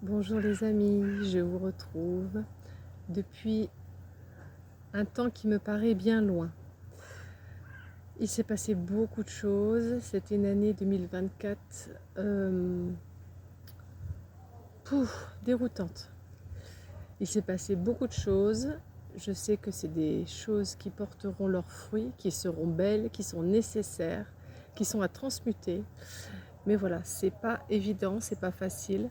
Bonjour les amis, je vous retrouve depuis un temps qui me paraît bien loin. Il s'est passé beaucoup de choses, c'était une année 2024 déroutante. Il s'est passé beaucoup de choses, je sais que c'est des choses qui porteront leurs fruits, qui seront belles, qui sont nécessaires, qui sont à transmuter. Mais voilà, c'est pas évident, c'est pas facile.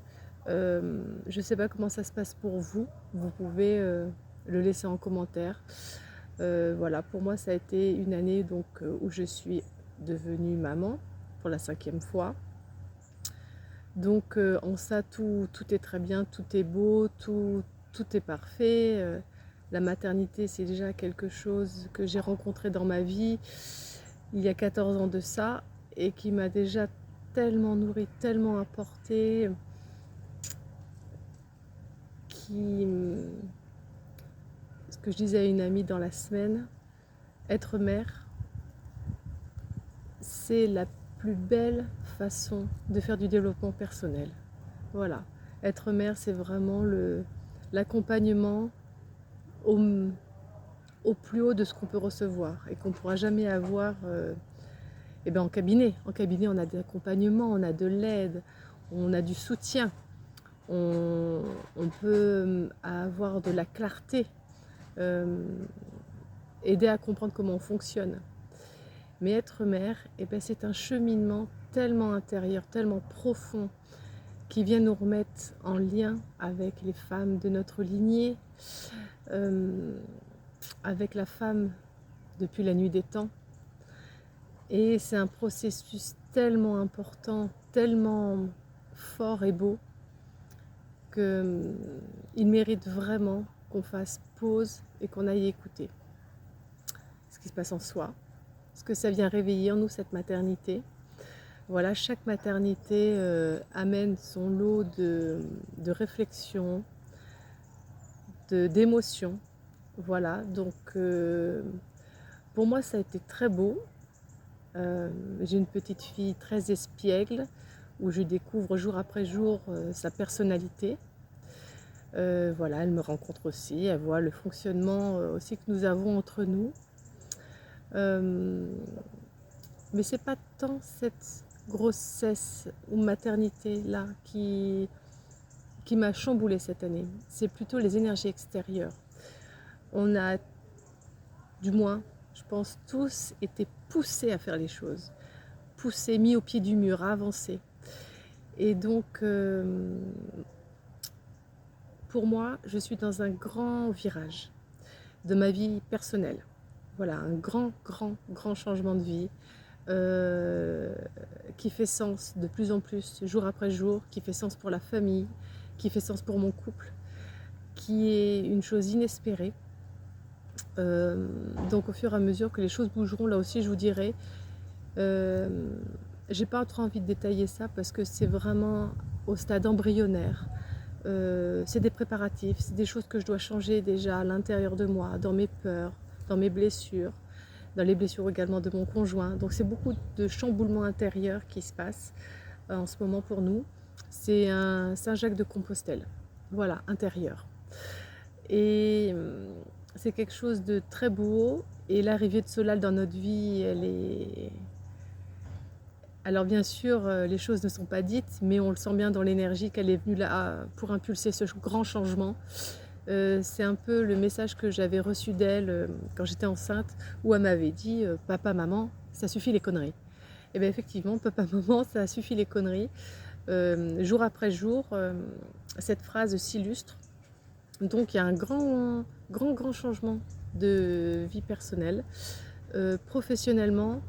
Je ne sais pas comment ça se passe pour vous. Vous pouvez le laisser en commentaire. Voilà, pour moi, ça a été une année où je suis devenue maman pour la 5e fois. Donc en ça, tout est très bien, tout est beau, tout est parfait. La maternité, c'est déjà quelque chose que j'ai rencontré dans ma vie il y a 14 ans de ça et qui m'a déjà tellement nourri, tellement apporté, qui, ce que je disais à une amie dans la semaine, être mère, c'est la plus belle façon de faire du développement personnel. Voilà, être mère, c'est vraiment l'accompagnement au, au plus haut de ce qu'on peut recevoir et qu'on ne pourra jamais avoir en cabinet. En cabinet, on a de l'accompagnement, on a de l'aide, on a du soutien, on, on peut avoir de la clarté, euh, aider à comprendre comment on fonctionne. Mais être mère, c'est un cheminement tellement intérieur, tellement profond, qui vient nous remettre en lien avec les femmes de notre lignée, euh, avec la femme depuis la nuit des temps. Et c'est un processus tellement important, tellement fort et beau, qu'il mérite vraiment qu'on fasse pause et qu'on aille écouter ce qui se passe en soi, ce que ça vient réveiller en nous, cette maternité. Voilà, chaque maternité amène son lot de réflexion, d'émotions. Voilà, donc pour moi ça a été très beau. J'ai une petite fille très espiègle où je découvre jour après jour sa personnalité. Voilà, elle me rencontre aussi, elle voit le fonctionnement aussi que nous avons entre nous. Mais c'est pas tant cette grossesse ou maternité là qui m'a chamboulée cette année. C'est plutôt les énergies extérieures. On a, du moins, je pense tous, été poussés à faire les choses, poussés, mis au pied du mur, à avancer. Et donc, pour moi, je suis dans un grand virage de ma vie personnelle. Voilà, un grand changement de vie qui fait sens de plus en plus, jour après jour, qui fait sens pour la famille, qui fait sens pour mon couple, qui est une chose inespérée. Donc au fur et à mesure que les choses bougeront, là aussi je vous dirai. J'ai pas trop envie de détailler ça parce que c'est vraiment au stade embryonnaire. C'est des préparatifs, c'est des choses que je dois changer déjà à l'intérieur de moi, dans mes peurs, dans mes blessures, dans les blessures également de mon conjoint. Donc c'est beaucoup de chamboulements intérieurs qui se passent en ce moment pour nous. C'est un Saint-Jacques-de-Compostelle, voilà, intérieur. Et c'est quelque chose de très beau. Et l'arrivée de Solal dans notre vie, elle est... Alors bien sûr, les choses ne sont pas dites, mais on le sent bien dans l'énergie qu'elle est venue là pour impulser ce grand changement. C'est un peu le message que j'avais reçu d'elle quand j'étais enceinte, où elle m'avait dit papa, maman, ça suffit les conneries. Et bien effectivement, papa, maman, ça suffit les conneries. Jour après jour, cette phrase s'illustre. Donc il y a un grand changement de vie personnelle. Professionnellement,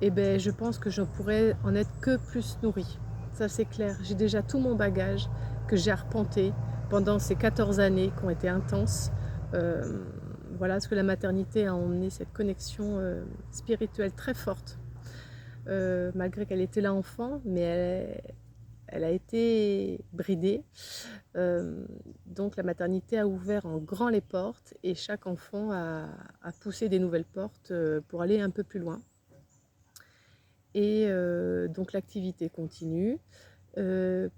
je pense que je pourrais en être que plus nourrie. Ça c'est clair. J'ai déjà tout mon bagage que j'ai arpenté pendant ces 14 années qui ont été intenses. Voilà, parce que la maternité a emmené cette connexion spirituelle très forte. Malgré qu'elle était là enfant, mais elle a été bridée. Donc la maternité a ouvert en grand les portes et chaque enfant a poussé des nouvelles portes pour aller un peu plus loin. Et donc l'activité continue.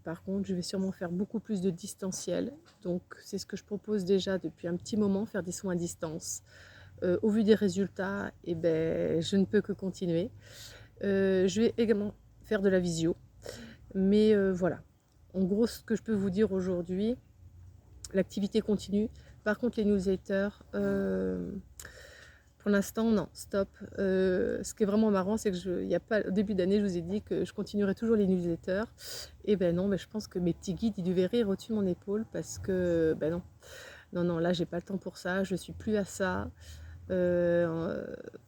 Par contre, je vais sûrement faire beaucoup plus de distanciel. Donc, c'est ce que je propose déjà depuis un petit moment, faire des soins à distance. Au vu des résultats, eh ben, je ne peux que continuer. Je vais également faire de la visio. Mais voilà. En gros, ce que je peux vous dire aujourd'hui, l'activité continue. Par contre, les newsletters, pour l'instant, non, stop. Ce qui est vraiment marrant, c'est que il y a pas, au début d'année, je vous ai dit que je continuerai toujours les newsletters. Et ben non, ben je pense que mes petits guides, ils devaient rire au-dessus de mon épaule parce que, ben non, non, non, là, j'ai pas le temps pour ça, je suis plus à ça.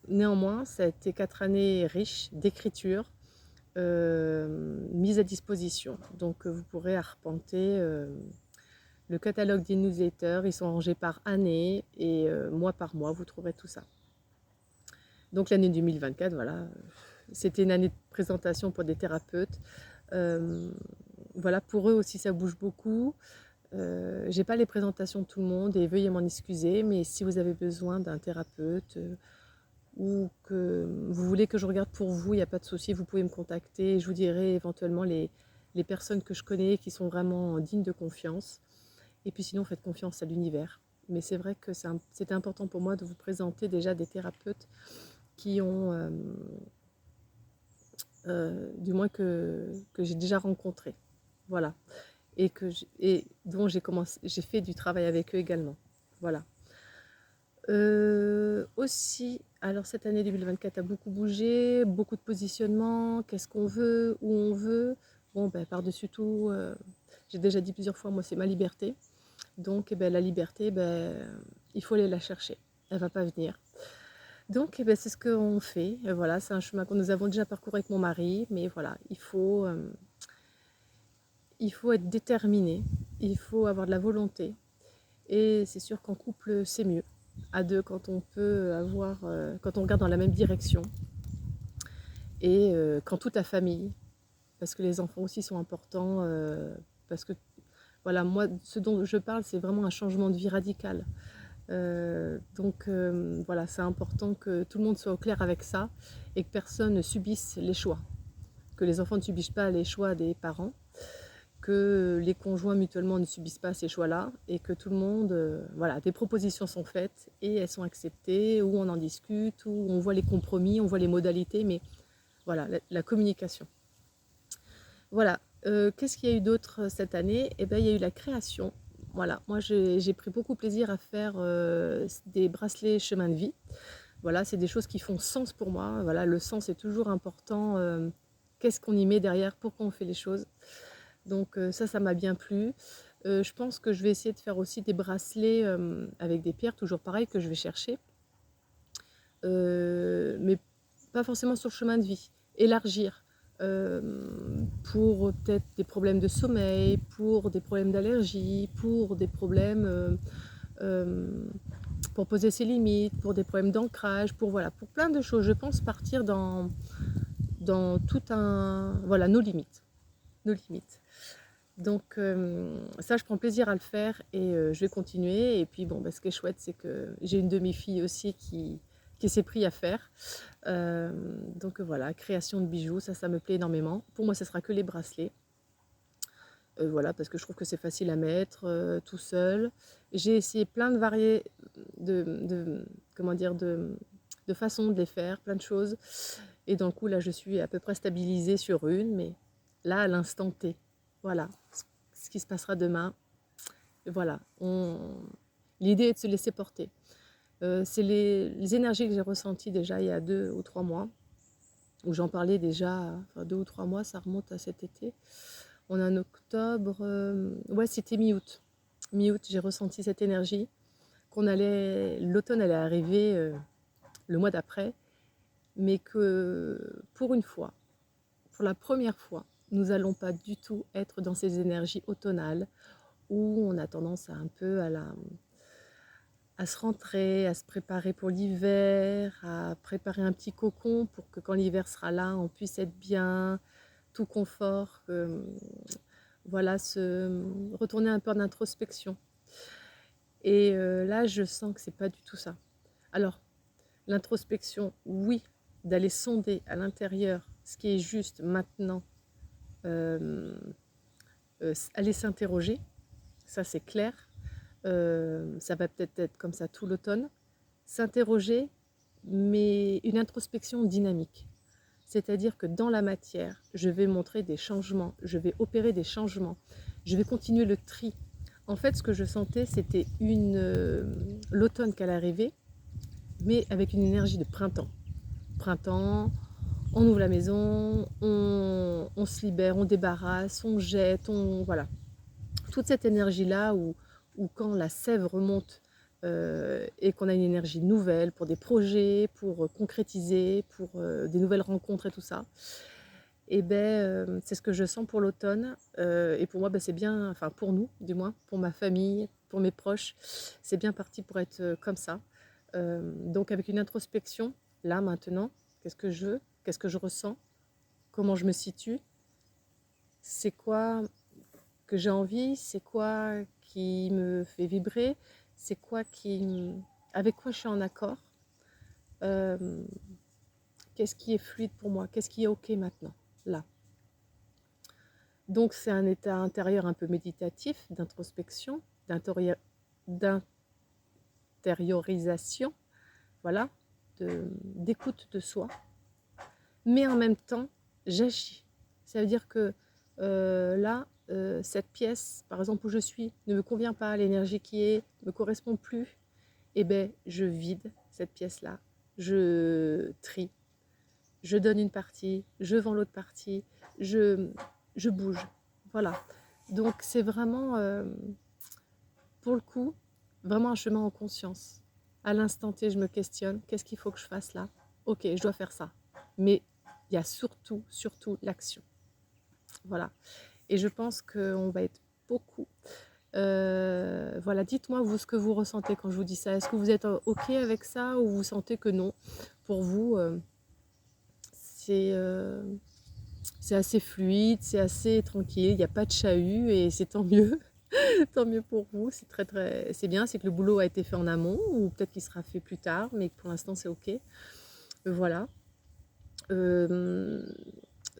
Néanmoins, ça a été 4 années riches d'écriture, mise à disposition. Donc, vous pourrez arpenter le catalogue des newsletters. Ils sont rangés par année et mois par mois, vous trouverez tout ça. Donc l'année 2024, voilà, c'était une année de présentation pour des thérapeutes. Voilà, pour eux aussi, ça bouge beaucoup. J'ai pas les présentations de tout le monde et veuillez m'en excuser, mais si vous avez besoin d'un thérapeute ou que vous voulez que je regarde pour vous, il n'y a pas de souci, vous pouvez me contacter et je vous dirai éventuellement les personnes que je connais qui sont vraiment dignes de confiance. Et puis sinon, faites confiance à l'univers. Mais c'est vrai que c'était important pour moi de vous présenter déjà des thérapeutes qui ont, du moins que j'ai déjà rencontrés. Voilà. Et dont j'ai fait du travail avec eux également. Voilà. Aussi, alors cette année 2024 a beaucoup bougé, beaucoup de positionnement, qu'est-ce qu'on veut, où on veut. Bon, ben, par-dessus tout, j'ai déjà dit plusieurs fois, moi c'est ma liberté. Donc eh ben, la liberté, ben, il faut aller la chercher. Elle ne va pas venir. Donc eh ben, c'est ce qu'on fait. Et voilà, c'est un chemin que nous avons déjà parcouru avec mon mari. Mais voilà, il faut être déterminé. Il faut avoir de la volonté. Et c'est sûr qu'en couple, c'est mieux. À deux, quand on peut avoir, quand on regarde dans la même direction. Et quand toute la famille, parce que les enfants aussi sont importants, parce que voilà, moi, ce dont je parle, c'est vraiment un changement de vie radical. Donc voilà, c'est important que tout le monde soit au clair avec ça et que personne ne subisse les choix. Que les enfants ne subissent pas les choix des parents, que les conjoints mutuellement ne subissent pas ces choix-là et que tout le monde, voilà, des propositions sont faites et elles sont acceptées, ou on en discute, ou on voit les compromis, on voit les modalités, mais voilà, la communication. Voilà, qu'est-ce qu'il y a eu d'autre cette année? Eh bien, il y a eu la création. Voilà, moi j'ai pris beaucoup plaisir à faire des bracelets chemin de vie. Voilà, c'est des choses qui font sens pour moi. Voilà, le sens est toujours important. Qu'est-ce qu'on y met derrière? Pourquoi on fait les choses? Donc ça m'a bien plu. Je pense que je vais essayer de faire aussi des bracelets avec des pierres, toujours pareil, que je vais chercher. Mais pas forcément sur le chemin de vie. Élargir. Pour peut-être des problèmes de sommeil, pour des problèmes d'allergie, pour des problèmes, pour poser ses limites, pour des problèmes d'ancrage, pour voilà, pour plein de choses. Je pense partir dans tout un, voilà, nos limites, nos limites. Donc ça, je prends plaisir à le faire et je vais continuer. Et puis bon, bah, ce qui est chouette, c'est que j'ai une demi-fille aussi qui s'est pris à faire. Donc voilà, création de bijoux, ça me plaît énormément. Pour moi, ce sera que les bracelets. Voilà, parce que je trouve que c'est facile à mettre tout seul. J'ai essayé plein de variés comment dire, de façons de les faire, plein de choses. Et d'un coup, là, je suis à peu près stabilisée sur une, mais là, à l'instant T, voilà, ce qui se passera demain. Voilà, l'idée est de se laisser porter. C'est les énergies que j'ai ressenties déjà il y a 2 ou 3 mois, où j'en parlais déjà, enfin 2 ou 3 mois, ça remonte à cet été. On est en octobre, ouais, c'était mi-août. Mi-août, j'ai ressenti cette énergie, l'automne allait arriver le mois d'après, mais que pour une fois, pour la première fois, nous n'allons pas du tout être dans ces énergies automnales où on a tendance à un peu à se rentrer, à se préparer pour l'hiver, à préparer un petit cocon pour que quand l'hiver sera là, on puisse être bien, tout confort, voilà, retourner un peu en introspection. Et là, je sens que c'est pas du tout ça. Alors, l'introspection, oui, d'aller sonder à l'intérieur ce qui est juste maintenant, aller s'interroger, ça c'est clair. Ça va peut-être être comme ça tout l'automne. S'interroger, mais une introspection dynamique. C'est-à-dire que dans la matière, je vais montrer des changements, je vais opérer des changements, je vais continuer le tri. En fait, ce que je sentais, c'était l'automne qu'elle arrivait, mais avec une énergie de printemps. Printemps, on ouvre la maison, on se libère, on débarrasse, on jette, voilà. Toute cette énergie-là où quand la sève remonte et qu'on a une énergie nouvelle pour des projets, pour concrétiser, pour des nouvelles rencontres et tout ça, et c'est ce que je sens pour l'automne. Et pour moi, c'est bien, enfin pour nous du moins, pour ma famille, pour mes proches, c'est bien parti pour être comme ça. Donc avec une introspection, là maintenant, qu'est-ce que je veux, qu'est-ce que je ressens, comment je me situe, c'est quoi que j'ai envie, c'est quoi qui me fait vibrer, c'est quoi avec quoi je suis en accord, qu'est-ce qui est fluide pour moi, qu'est-ce qui est ok maintenant, là. Donc c'est un état intérieur un peu méditatif, d'introspection, d'intériorisation, voilà, d'écoute de soi. Mais en même temps, j'agis. Ça veut dire que là, cette pièce, par exemple, où je suis, ne me convient pas, l'énergie qui est ne me correspond plus, eh bien, je vide cette pièce-là, je trie, je donne une partie, je vends l'autre partie, je bouge. Voilà. Donc, c'est vraiment, pour le coup, vraiment un chemin en conscience. À l'instant T, je me questionne, qu'est-ce qu'il faut que je fasse là? Ok, je dois faire ça. Mais il y a surtout l'action. Voilà. Et je pense qu'on va être beaucoup. Voilà, dites-moi vous ce que vous ressentez quand je vous dis ça. Est-ce que vous êtes ok avec ça ou vous sentez que non? Pour vous, c'est assez fluide, c'est assez tranquille, il n'y a pas de chahut et c'est tant mieux. Tant mieux pour vous, c'est bien, c'est que le boulot a été fait en amont ou peut-être qu'il sera fait plus tard, mais pour l'instant c'est ok. Voilà.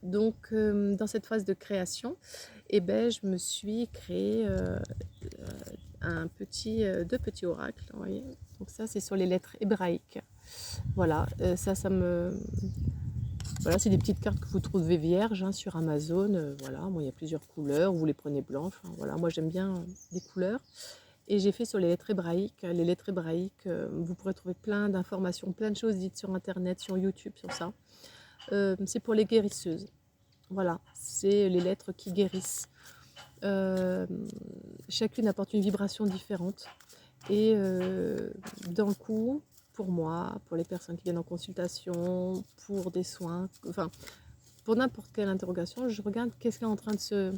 Donc dans cette phase de création, je me suis créé deux petits oracles. Vous voyez. Donc ça c'est sur les lettres hébraïques. Voilà, voilà, c'est des petites cartes que vous trouvez vierges sur Amazon. Voilà, bon, il y a plusieurs couleurs, vous les prenez blanches. Voilà, moi j'aime bien des couleurs. Et j'ai fait sur les lettres hébraïques. Les lettres hébraïques, vous pourrez trouver plein d'informations, plein de choses dites sur Internet, sur YouTube, sur ça. C'est pour les guérisseuses. Voilà, c'est les lettres qui guérissent. Chacune apporte une vibration différente. Et dans le coup, pour moi, pour les personnes qui viennent en consultation, pour des soins, enfin, pour n'importe quelle interrogation, je regarde qu'est-ce qui est en train de se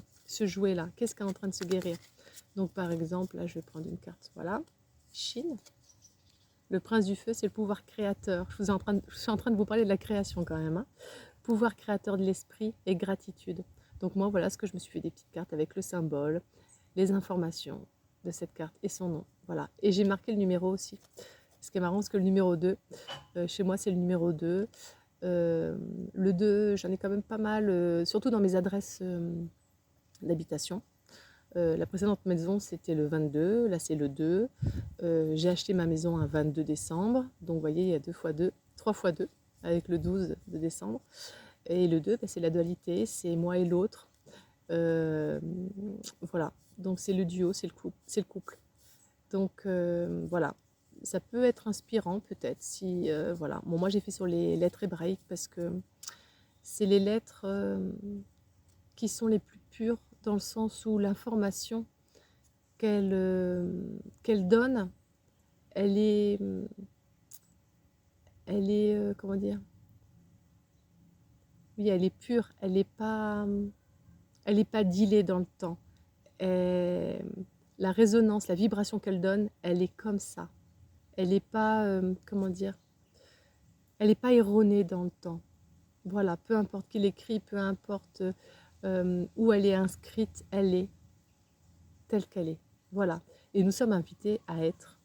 jouer là, qu'est-ce qui est en train de se guérir. Donc par exemple, là je vais prendre une carte, voilà, Chine. Le prince du feu, c'est le pouvoir créateur. Je suis en train de vous parler de la création quand même. Pouvoir créateur de l'esprit et gratitude. Donc moi, voilà ce que je me suis fait des petites cartes avec le symbole, les informations de cette carte et son nom. Voilà. Et j'ai marqué le numéro aussi. Ce qui est marrant, c'est que le numéro 2, chez moi, c'est le numéro 2. Le 2, j'en ai quand même pas mal, surtout dans mes adresses d'habitation. La précédente maison, c'était le 22, là c'est le 2. J'ai acheté ma maison un 22 décembre, donc vous voyez, il y a 2 fois 2, 3 fois 2, avec le 12 de décembre. Et le 2, c'est la dualité, c'est moi et l'autre. Voilà, donc c'est le duo, c'est le couple. Donc voilà, ça peut être inspirant peut-être si, voilà. Bon, moi j'ai fait sur les lettres hébraïques parce que c'est les lettres qui sont les plus pures dans le sens où l'information qu'elle donne, elle est comment dire? Oui, elle est pure, elle n'est pas dilée dans le temps. La résonance, la vibration qu'elle donne, elle est comme ça. Elle n'est pas, comment dire? Elle n'est pas erronée dans le temps. Voilà, peu importe qui l'écrit, peu importe où elle est inscrite, elle est telle qu'elle est. Voilà. Et nous sommes invités à être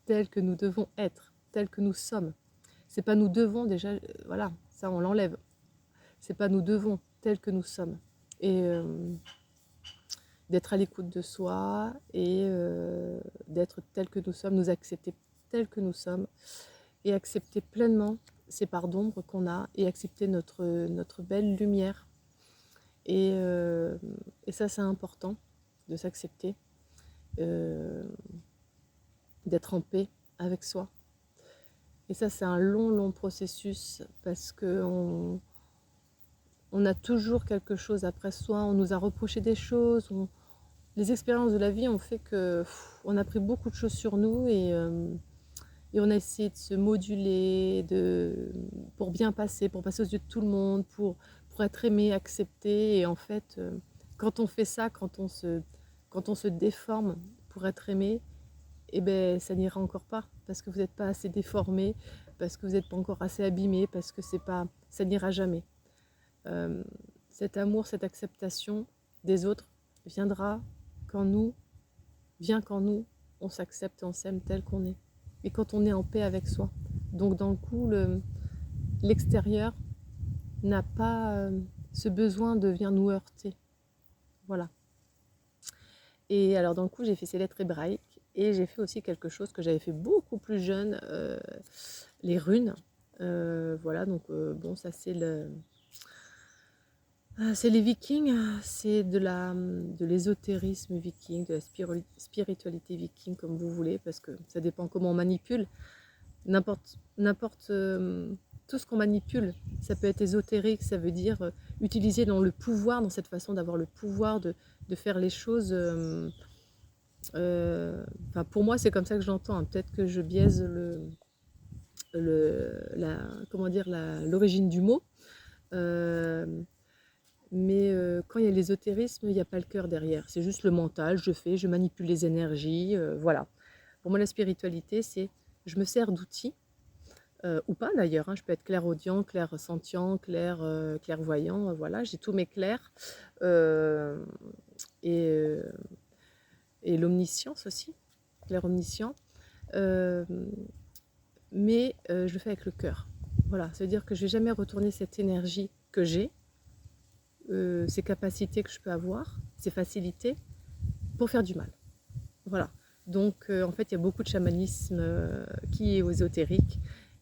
tels que nous devons être, tels que nous sommes. C'est pas nous devons déjà, voilà, ça on l'enlève. C'est pas nous devons, tels que nous sommes. Et d'être à l'écoute de soi et d'être tel que nous sommes, nous accepter tel que nous sommes et accepter pleinement ces parts d'ombre qu'on a et accepter notre belle lumière. Et ça, c'est important de s'accepter, euh, d'être en paix avec soi. Et ça, c'est un long, long processus parce qu'on on a toujours quelque chose après soi, on nous a reproché des choses, les expériences de la vie ont fait que on a pris beaucoup de choses sur nous et on a essayé de se moduler pour bien passer, pour passer aux yeux de tout le monde, pour être aimé, accepté. Et en fait, quand on fait ça, quand on se déforme pour être aimé, eh ben, ça n'ira encore pas parce que vous n'êtes pas assez déformé, parce que vous n'êtes pas encore assez abîmé, parce que ça n'ira jamais. Euh, Cet amour, cette acceptation des autres viendra quand nous, vient quand nous, on s'accepte et on s'aime tel qu'on est. Et quand on est en paix avec soi. Donc dans le coup, l'extérieur n'a pas ce besoin de venir nous heurter. Voilà. Et alors dans le coup, j'ai fait ces lettres hébraïques et j'ai fait aussi quelque chose que j'avais fait beaucoup plus jeune, les runes. Voilà, donc bon, ça c'est les vikings, c'est de l'ésotérisme viking, de la spiritualité viking, comme vous voulez, parce que ça dépend comment on manipule. N'importe tout ce qu'on manipule, ça peut être ésotérique, ça veut dire utiliser dans le pouvoir, dans cette façon d'avoir le pouvoir de faire les choses. Enfin, pour moi, c'est comme ça que je l'entends. Hein. Peut-être que je biaise comment dire, l'origine du mot. Mais quand il y a l'ésotérisme, il n'y a pas le cœur derrière. C'est juste le mental, je manipule les énergies, voilà. Pour moi, la spiritualité, c'est je me sers d'outils, ou pas d'ailleurs, hein, je peux être clairaudient, clairsentient, clairvoyant, voilà, j'ai tous mes clairs. Euh, et, euh, et l'omniscience aussi, clairomniscient. Euh, mais je le fais avec le cœur. Voilà, ça veut dire que je ne vais jamais retourner cette énergie que j'ai, ces capacités que je peux avoir, ces facilités, pour faire du mal. Voilà. Donc, en fait, il y a beaucoup de chamanisme qui est ésotérique.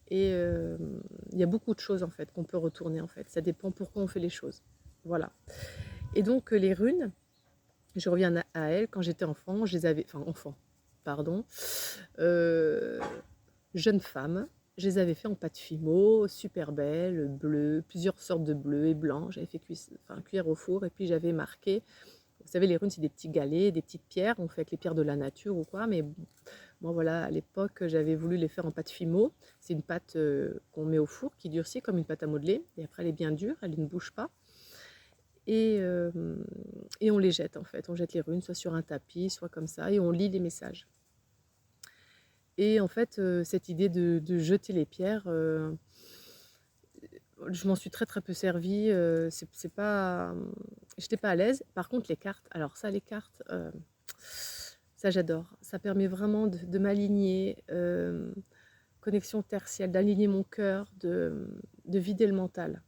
Et il y a beaucoup de choses, en fait, qu'on peut retourner, en fait. Ça dépend pourquoi on fait les choses. Voilà. Et donc, les runes, je reviens à elles. Quand j'étais enfant, je les avais... Enfin, enfant, pardon. Euh, Jeune femme. Je les avais fait en pâte fimo, super belle, bleu, plusieurs sortes de bleu et blanc. J'avais fait cuire au four et puis j'avais marqué. Vous savez, les runes, c'est des petits galets, des petites pierres. On fait avec les pierres de la nature ou quoi. Mais moi, voilà, à l'époque, j'avais voulu les faire en pâte fimo. C'est une pâte qu'on met au four qui durcit comme une pâte à modeler. Et après, elle est bien dure, elle ne bouge pas. Et on les jette, en fait. On jette les runes, soit sur un tapis, soit comme ça. Et on lit les messages. Et en fait, cette idée de jeter les pierres, je m'en suis très très peu servie. C'est pas, j'étais pas à l'aise. Par contre, les cartes, alors ça, les cartes, ça j'adore. Ça permet vraiment de m'aligner, connexion tertielle, d'aligner mon cœur, de vider le mental.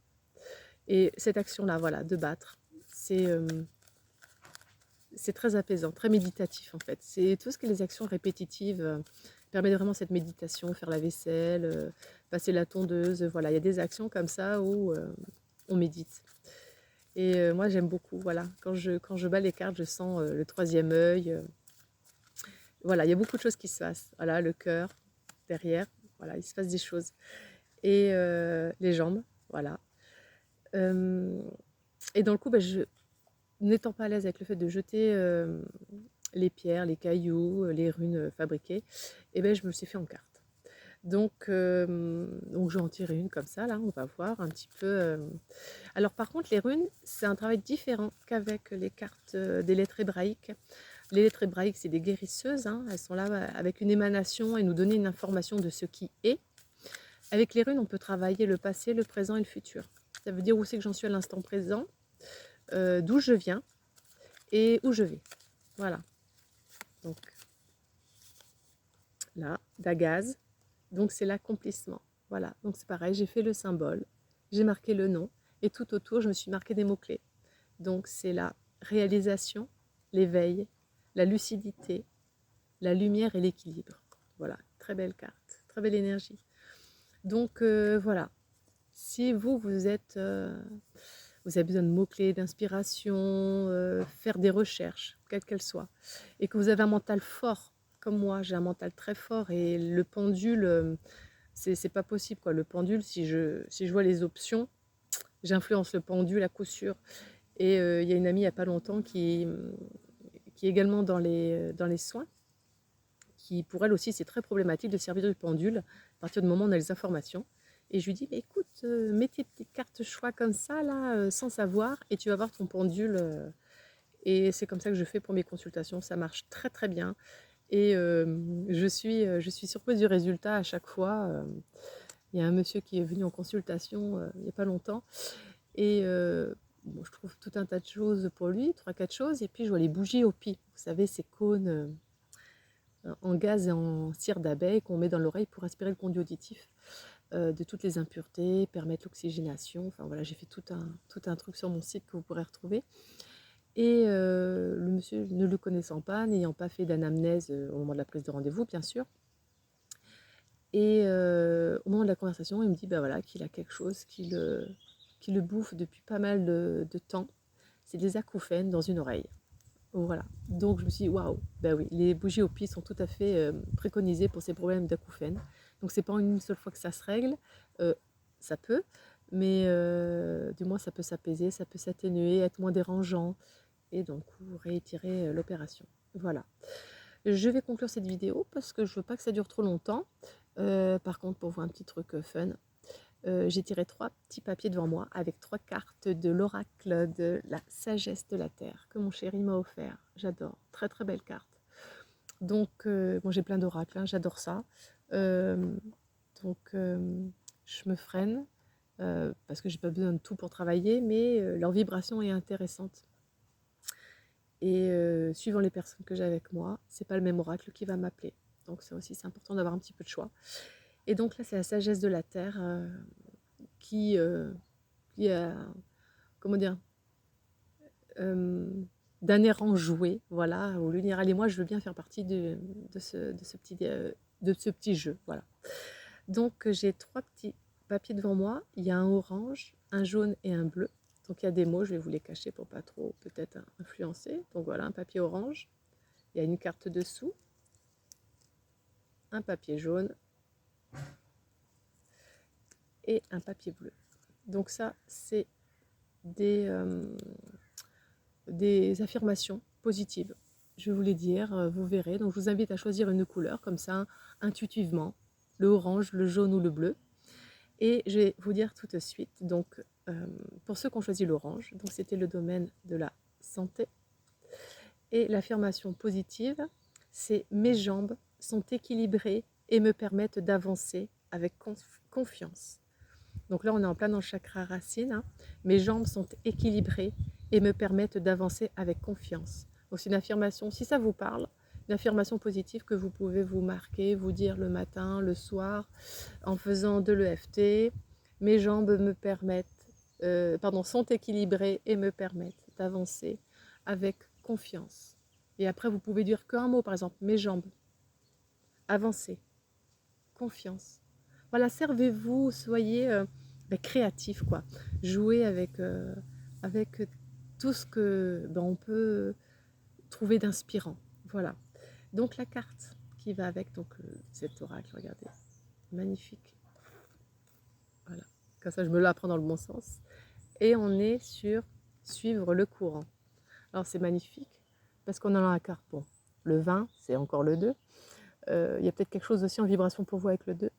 Et cette action-là, voilà, de battre, c'est très apaisant, très méditatif en fait. C'est tout ce qui est les actions répétitives permet vraiment cette méditation, faire la vaisselle, passer la tondeuse. Voilà, il y a des actions comme ça où on médite. Et moi j'aime beaucoup. Voilà, quand je bats les cartes, je sens le troisième œil. Voilà, il y a beaucoup de choses qui se passent. Voilà, le cœur derrière. Voilà, il se passe des choses. Et les jambes. Voilà. Et dans le coup, n'étant pas à l'aise avec le fait de jeter les pierres, les cailloux, les runes fabriquées, et ben, je me le suis fait en carte. Donc je vais en tirer une comme ça, là, on va voir un petit peu. Alors par contre, les runes, c'est un travail différent qu'avec les cartes des lettres hébraïques. Les lettres hébraïques, c'est des guérisseuses, hein, elles sont là avec une émanation et nous donner une information de ce qui est. Avec les runes, on peut travailler le passé, le présent et le futur. Ça veut dire où c'est que j'en suis à l'instant présent, d'où je viens et où je vais. Voilà. Donc là, d'Agaz. Donc c'est l'accomplissement. Voilà. Donc c'est pareil, j'ai fait le symbole, j'ai marqué le nom et tout autour, je me suis marqué des mots-clés. Donc c'est la réalisation, l'éveil, la lucidité, la lumière et l'équilibre. Voilà, très belle carte, très belle énergie. Donc voilà, si vous êtes, vous avez besoin de mots-clés, d'inspiration, faire des recherches, quelles qu'elles soient, et que vous avez un mental fort, comme moi, j'ai un mental très fort, et le pendule, c'est pas possible, quoi. Le pendule, si je vois les options, j'influence le pendule à coup sûr. Et il y a une amie il n'y a pas longtemps qui est également dans les soins, qui pour elle aussi c'est très problématique de servir du pendule à partir du moment où on a les informations. Et je lui dis, mais écoute, mets tes petites cartes choix comme ça, là, sans savoir, et tu vas voir ton pendule. Et c'est comme ça que je fais pour mes consultations, ça marche très très bien. Et je suis surprise du résultat à chaque fois. Il y a un monsieur qui est venu en consultation il n'y a pas longtemps, et bon, je trouve tout un tas de choses pour lui, 3-4 choses, et puis je vois les bougies Hopi. Vous savez, ces cônes en gaz et en cire d'abeille qu'on met dans l'oreille pour aspirer le conduit auditif de toutes les impuretés, permettre l'oxygénation. Enfin voilà, j'ai fait tout un truc sur mon site que vous pourrez retrouver. Et le monsieur, ne le connaissant pas, n'ayant pas fait d'anamnèse au moment de la prise de rendez-vous, bien sûr, et au moment de la conversation, il me dit bah voilà, qu'il a quelque chose qui le bouffe depuis pas mal de temps. C'est des acouphènes dans une oreille. Voilà. Donc je me suis dit waouh, ben oui, les bougies au pied sont tout à fait préconisées pour ces problèmes d'acouphènes. Donc c'est pas une seule fois que ça se règle, ça peut, mais du moins ça peut s'apaiser, ça peut s'atténuer, être moins dérangeant, et donc vous réitérer l'opération. Voilà. Je vais conclure cette vidéo parce que je veux pas que ça dure trop longtemps. Par contre, pour vous un petit truc fun, j'ai tiré 3 petits papiers devant moi avec 3 cartes de l'oracle de la sagesse de la Terre que mon chéri m'a offert. J'adore, très très belle carte. Donc, bon, j'ai plein d'oracles, hein, j'adore ça. Donc, je me freine parce que j'ai pas besoin de tout pour travailler, mais leur vibration est intéressante. Et suivant les personnes que j'ai avec moi, c'est pas le même oracle qui va m'appeler. Donc ça aussi, c'est important d'avoir un petit peu de choix. Et donc là, c'est la sagesse de la Terre qui a, comment dire, d'un air enjoué, voilà, où l'uniral et moi, je veux bien faire partie de ce petit jeu, voilà. Donc j'ai 3 petits papiers devant moi, il y a un orange, un jaune et un bleu. Donc il y a des mots, je vais vous les cacher pour pas trop peut-être influencer. Donc voilà, un papier orange, il y a une carte dessous, un papier jaune et un papier bleu. Donc ça, c'est des affirmations positives. Je vais vous les dire, vous verrez. Donc je vous invite à choisir une couleur comme ça, intuitivement, le orange, le jaune ou le bleu. Et je vais vous dire tout de suite, donc pour ceux qui ont choisi l'orange, donc c'était le domaine de la santé. Et l'affirmation positive, c'est mes jambes sont équilibrées et me permettent d'avancer avec confiance. Donc là, on est en plein dans le chakra racine. Hein. Mes jambes sont équilibrées et me permettent d'avancer avec confiance. Donc c'est une affirmation, si ça vous parle, une affirmation positive que vous pouvez vous marquer, vous dire le matin, le soir, en faisant de l'EFT. Mes jambes me permettent, sont équilibrées et me permettent d'avancer avec confiance. Et après, vous pouvez dire qu'un mot, par exemple, mes jambes, avancer, confiance. Voilà, servez-vous, soyez créatif, quoi. Jouez avec tout ce que on peut trouver d'inspirant. Voilà. Donc la carte qui va avec cet oracle, regardez, magnifique. Voilà. Comme ça, je me la prends dans le bon sens. Et on est sur suivre le courant. Alors c'est magnifique parce qu'on a la carte, bon, le 20, c'est encore le 2. Il y a peut-être quelque chose aussi en vibration pour vous avec le 2.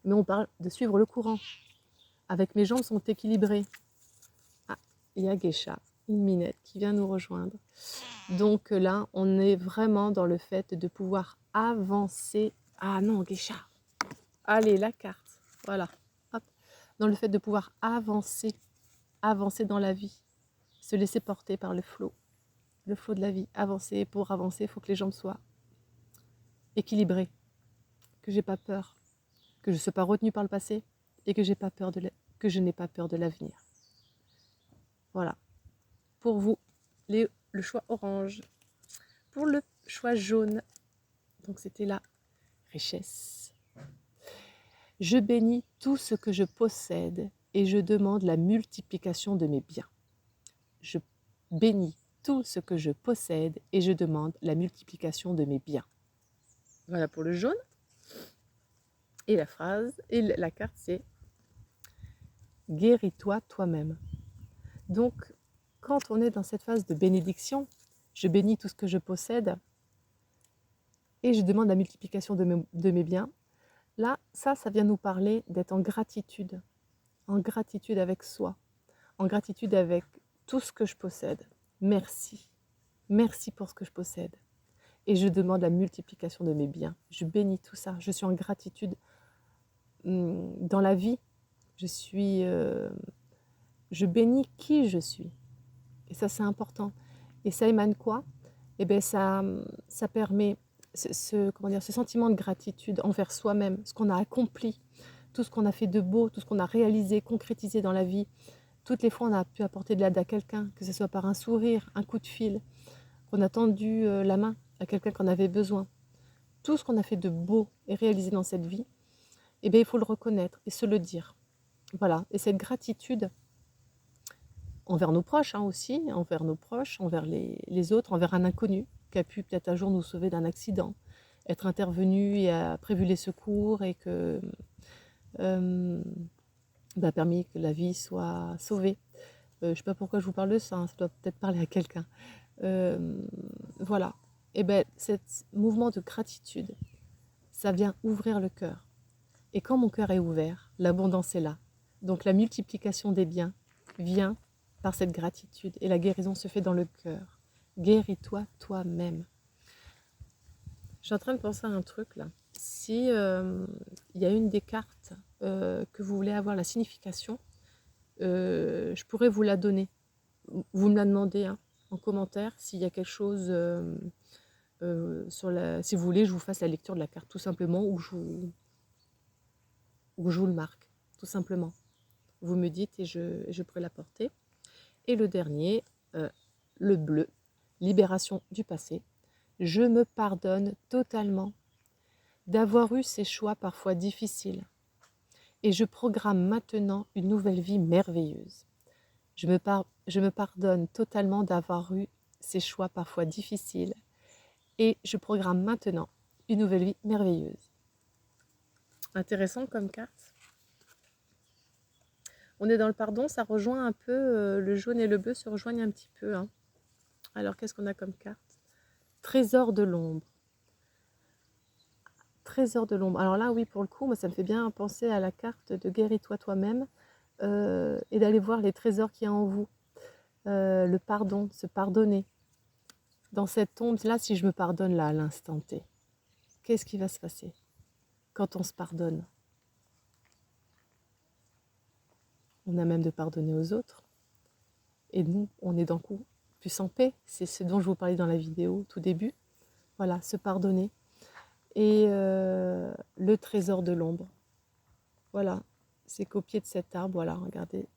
Mais on parle de suivre le courant. Avec mes jambes sont équilibrées. Ah, il y a Geisha, une minette qui vient nous rejoindre. Donc là, on est vraiment dans le fait de pouvoir avancer. Ah non, Geisha. Allez, la carte. Voilà. Hop. Dans le fait de pouvoir avancer dans la vie. Se laisser porter par le flot de la vie. Avancer, pour avancer, il faut que les jambes soient équilibrées. Que j'ai pas peur. Que je ne sois pas retenue par le passé. Et que je n'ai pas peur de l'avenir. Voilà. Pour vous, les le choix orange. Pour le choix jaune, donc c'était la richesse. Je bénis tout ce que je possède et je demande la multiplication de mes biens. Je bénis tout ce que je possède et je demande la multiplication de mes biens. Voilà pour le jaune. Et la phrase, et la carte, c'est guéris-toi toi-même. Donc, quand on est dans cette phase de bénédiction, je bénis tout ce que je possède et je demande la multiplication de mes biens. Là, ça vient nous parler d'être en gratitude avec soi, en gratitude avec tout ce que je possède. Merci. Merci pour ce que je possède. Et je demande la multiplication de mes biens. Je bénis tout ça. Je suis en gratitude dans la vie. Je bénis qui je suis. Et ça, c'est important. Et ça émane quoi? Eh bien, ça permet ce sentiment de gratitude envers soi-même, ce qu'on a accompli, tout ce qu'on a fait de beau, tout ce qu'on a réalisé, concrétisé dans la vie. Toutes les fois, on a pu apporter de l'aide à quelqu'un, que ce soit par un sourire, un coup de fil, qu'on a tendu la main à quelqu'un qu'on avait besoin. Tout ce qu'on a fait de beau et réalisé dans cette vie, eh bien, il faut le reconnaître et se le dire. Voilà. Et cette gratitude envers nos proches aussi, envers nos proches, envers les autres, envers un inconnu qui a pu peut-être un jour nous sauver d'un accident, être intervenu et a prévu les secours et que a permis que la vie soit sauvée. Je ne sais pas pourquoi je vous parle de ça, ça doit peut-être parler à quelqu'un. Voilà. Et bien, ce mouvement de gratitude, ça vient ouvrir le cœur. Et quand mon cœur est ouvert, l'abondance est là. Donc la multiplication des biens vient par cette gratitude et la guérison se fait dans le cœur. Guéris-toi toi-même. Je suis en train de penser à un truc là. Si il y a une des cartes que vous voulez avoir la signification, je pourrais vous la donner. Vous me la demandez en commentaire s'il y a quelque chose si vous voulez, je vous fasse la lecture de la carte tout simplement ou je vous le marque tout simplement. Vous me dites et je pourrai la porter. Et le dernier, le bleu, libération du passé. Je me pardonne totalement d'avoir eu ces choix parfois difficiles et je programme maintenant une nouvelle vie merveilleuse. Je me pardonne totalement d'avoir eu ces choix parfois difficiles et je programme maintenant une nouvelle vie merveilleuse. Intéressant comme carte. On est dans le pardon, ça rejoint un peu, le jaune et le bleu se rejoignent un petit peu. Alors, qu'est-ce qu'on a comme carte? Trésor de l'ombre. Trésor de l'ombre. Alors là, oui, pour le coup, moi, ça me fait bien penser à la carte de guéris-toi toi-même et d'aller voir les trésors qu'il y a en vous. Le pardon, se pardonner. Dans cette ombre-là, si je me pardonne là, à l'instant T, qu'est-ce qui va se passer quand on se pardonne? On a même de pardonner aux autres. Et nous, on est d'un coup plus en paix. C'est ce dont je vous parlais dans la vidéo tout début. Voilà, se pardonner. Et le trésor de l'ombre. Voilà, c'est qu'au pied de cet arbre, voilà, regardez,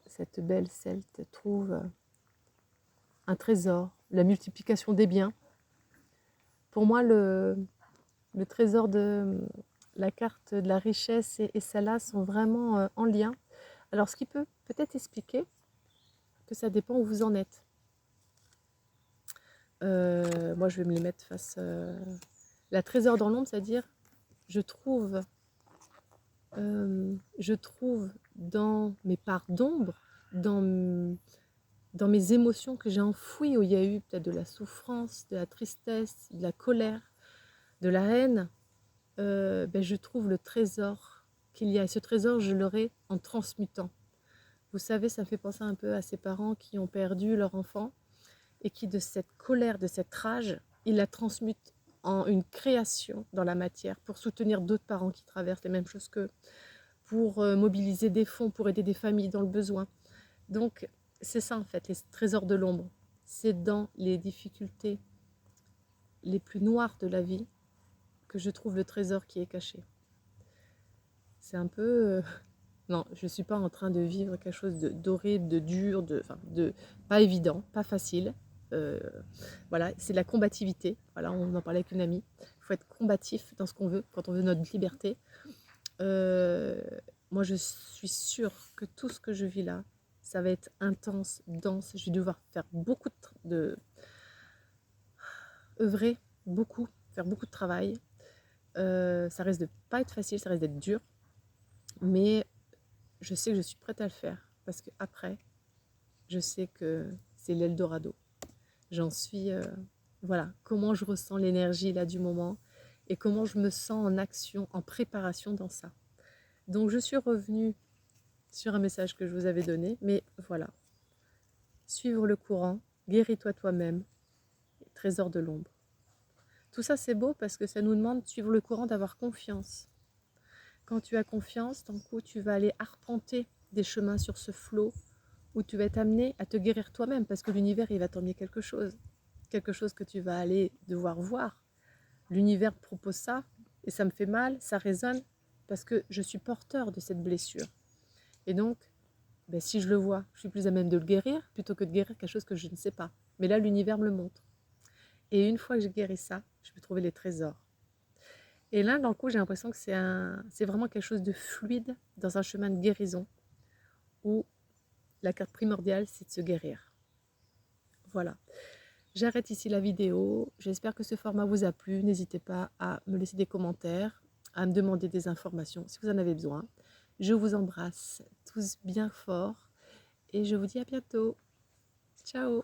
cette belle celte trouve un trésor, la multiplication des biens. Pour moi, le trésor de la carte de la richesse et celle-là sont vraiment en lien. Alors, ce qui peut peut-être expliquer que ça dépend où vous en êtes. Moi, je vais me les mettre face... la trésor dans l'ombre, c'est-à-dire, je trouve dans mes parts d'ombre, dans mes émotions que j'ai enfouies, où il y a eu peut-être de la souffrance, de la tristesse, de la colère, de la haine, je trouve le trésor qu'il y a. Et ce trésor, je l'aurai en transmutant. Vous savez, ça me fait penser un peu à ces parents qui ont perdu leur enfant et qui, de cette colère, de cette rage, ils la transmutent en une création dans la matière pour soutenir d'autres parents qui traversent les mêmes choses qu'eux, pour mobiliser des fonds, pour aider des familles dans le besoin. Donc, c'est ça en fait, les trésors de l'ombre. C'est dans les difficultés les plus noires de la vie que je trouve le trésor qui est caché. C'est un peu Non, je ne suis pas en train de vivre quelque chose d'horrible, de dur, enfin, de pas évident, pas facile. Euh, voilà, c'est la combativité. Voilà, on en parlait avec une amie. Il faut être combatif dans ce qu'on veut, quand on veut notre liberté. Euh, Moi, je suis sûre que tout ce que je vis là, ça va être intense, dense. Je vais devoir faire beaucoup œuvrer beaucoup, faire beaucoup de travail. Ça risque de pas être facile, ça risque d'être dur, mais je sais que je suis prête à le faire parce que après, je sais que c'est l'Eldorado. J'en suis, voilà, comment je ressens l'énergie là du moment et comment je me sens en action, en préparation dans ça. Donc je suis revenue sur un message que je vous avais donné, mais voilà, suivre le courant, guéris-toi toi-même, trésor de l'ombre. Tout ça c'est beau parce que ça nous demande de suivre le courant, d'avoir confiance. Quand tu as confiance, d'un coup tu vas aller arpenter des chemins sur ce flot où tu vas être amené à te guérir toi-même parce que l'univers il va t'emmener quelque chose que tu vas aller devoir voir. L'univers propose ça et ça me fait mal, ça résonne parce que je suis porteur de cette blessure. Et donc, ben, si je le vois, je suis plus à même de le guérir plutôt que de guérir quelque chose que je ne sais pas. Mais là, l'univers me le montre. Et une fois que j'ai guéri ça, je peux trouver les trésors. Et là, dans le coup, j'ai l'impression que c'est vraiment quelque chose de fluide dans un chemin de guérison où la carte primordiale, c'est de se guérir. Voilà. J'arrête ici la vidéo. J'espère que ce format vous a plu. N'hésitez pas à me laisser des commentaires, à me demander des informations si vous en avez besoin. Je vous embrasse tous bien fort et je vous dis à bientôt. Ciao!